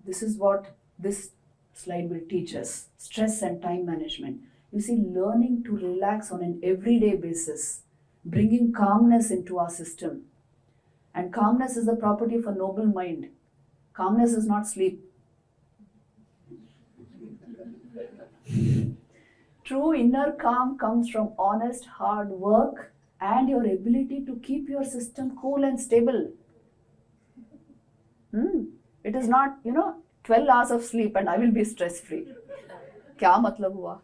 This is what this slide will teach us. Stress and time management. You see, learning to relax on an everyday basis, bringing calmness into our system. And calmness is the property of a noble mind. Calmness is not sleep. True inner calm comes from honest hard work and your ability to keep your system cool and stable. It is not, 12 hours of sleep and I will be stress free. Kya matlab hua?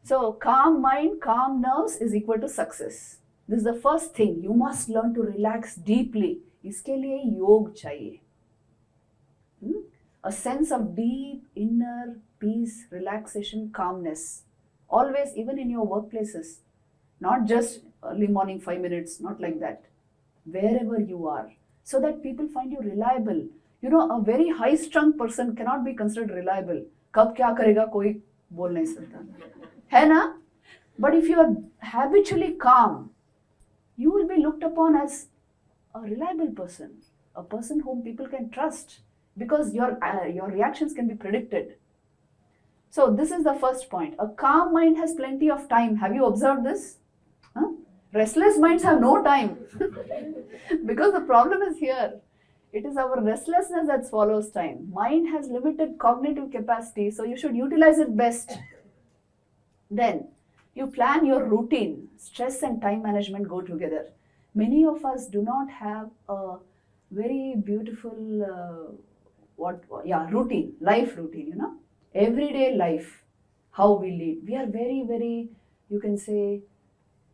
So calm mind, calm nerves is equal to success. This is the first thing. You must learn to relax deeply. इसके लिए योग चाहिए. A sense of deep inner peace, relaxation, calmness. Always, even in your workplaces. Not just early morning 5 minutes, not like that. Wherever you are. So that people find you reliable. A very high-strung person cannot be considered reliable. कब क्या करेगा कोई बोल नहीं सकता. है ना? But if you are habitually calm, you will be looked upon as a reliable person. A person whom people can trust. Because your reactions can be predicted. So this is the first point. A calm mind has plenty of time. Have you observed this? Restless minds have no time. Because the problem is here. It is our restlessness that swallows time. Mind has limited cognitive capacity, so you should utilize it best. Then, you plan your routine. Stress and time management go together. Many of us do not have a very beautiful routine, life routine, everyday life, how we lead. We are very, very, you can say,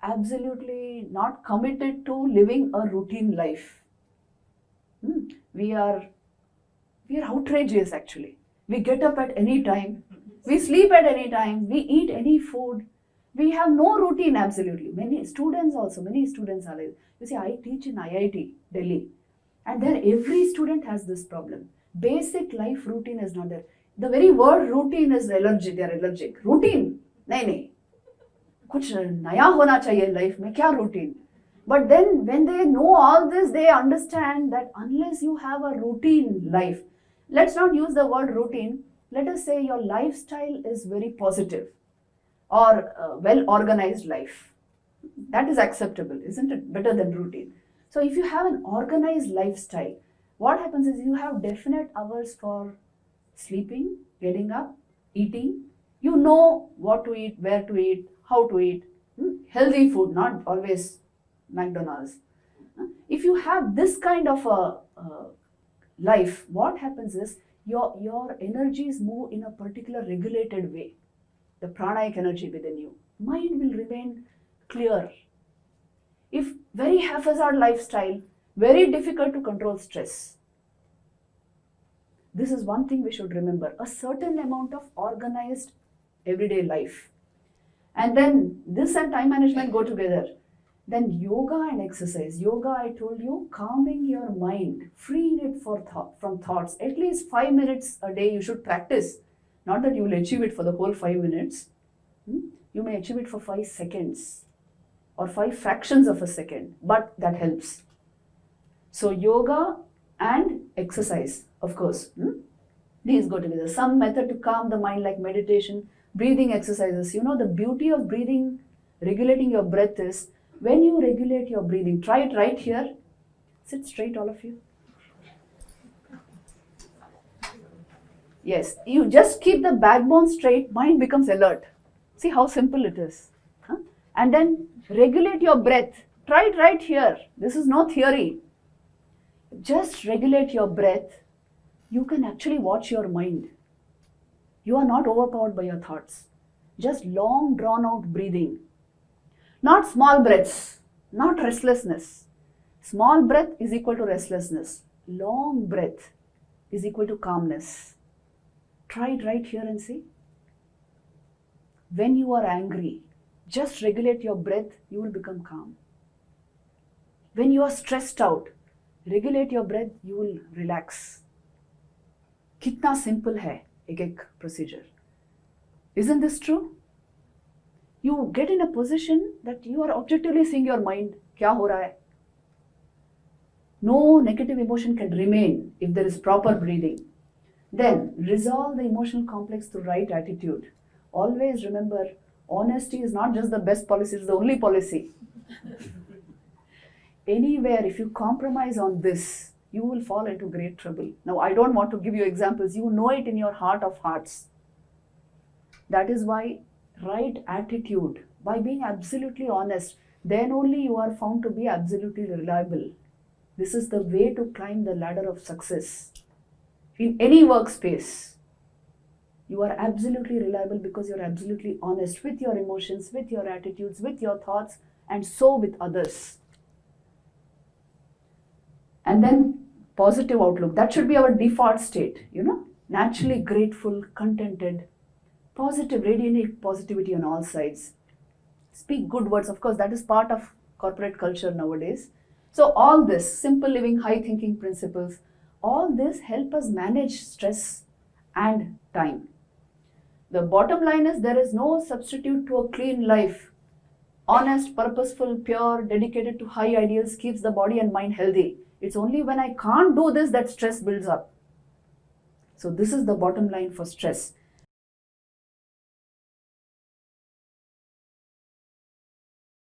absolutely not committed to living a routine life. We are outrageous actually. We get up at any time, we sleep at any time, we eat any food. We have no routine absolutely. Many students are like, you see, I teach in IIT, Delhi, and there every student has this problem. Basic life routine is not there. The very word routine is allergic, they are allergic. Routine? नहीं. कुछ नया होना चाहिए life में, क्या routine? But then when they know all this, they understand that unless you have a routine life, let's not use the word routine, let us say your lifestyle is very positive or well-organized life. That is acceptable, isn't it? Better than routine. So if you have an organized lifestyle, what happens is you have definite hours for sleeping, getting up, eating. You know what to eat, where to eat, how to eat. Healthy food, not always McDonald's. If you have this kind of a life, what happens is your energies move in a particular regulated way. The pranic energy within you. Mind will remain clear. If very haphazard lifestyle, very difficult to control stress. This is one thing we should remember. A certain amount of organized everyday life. And then this and time management go together. Then yoga and exercise. Yoga, I told you, calming your mind, freeing it from thoughts. At least 5 minutes a day you should practice. Not that you will achieve it for the whole 5 minutes. You may achieve it for 5 seconds or 5 fractions of a second, but that helps. So yoga and exercise, of course. These go together. Some method to calm the mind like meditation, breathing exercises. The beauty of breathing, regulating your breath is, when you regulate your breathing, try it right here. Sit straight, all of you. Yes, you just keep the backbone straight, mind becomes alert. See how simple it is. And then regulate your breath. Try it right here. This is no theory. Just regulate your breath. You can actually watch your mind. You are not overpowered by your thoughts. Just long drawn out breathing. Not small breaths, not restlessness. Small breath is equal to restlessness. Long breath is equal to calmness. Try it right here and see. When you are angry, just regulate your breath, you will become calm. When you are stressed out, regulate your breath, you will relax. कितना simple है एक procedure. Isn't this true? You get in a position that you are objectively seeing your mind. क्या हो रहा है? No negative emotion can remain if there is proper breathing. Then resolve the emotional complex through right attitude. Always remember, honesty is not just the best policy, it's the only policy. Anywhere, if you compromise on this, you will fall into great trouble. Now, I don't want to give you examples. You know it in your heart of hearts. That is why right attitude, by being absolutely honest, then only you are found to be absolutely reliable. This is the way to climb the ladder of success. In any workspace, you are absolutely reliable because you're absolutely honest with your emotions, with your attitudes, with your thoughts, and so with others. And then positive outlook. That should be our default state, naturally grateful, contented, positive, radiating positivity on all sides. Speak good words. Of course, that is part of corporate culture nowadays. So all this, simple living, high thinking principles, all this help us manage stress and time. The bottom line is there is no substitute to a clean life. Honest, purposeful, pure, dedicated to high ideals keeps the body and mind healthy. It's only when I can't do this that stress builds up. So this is the bottom line for stress.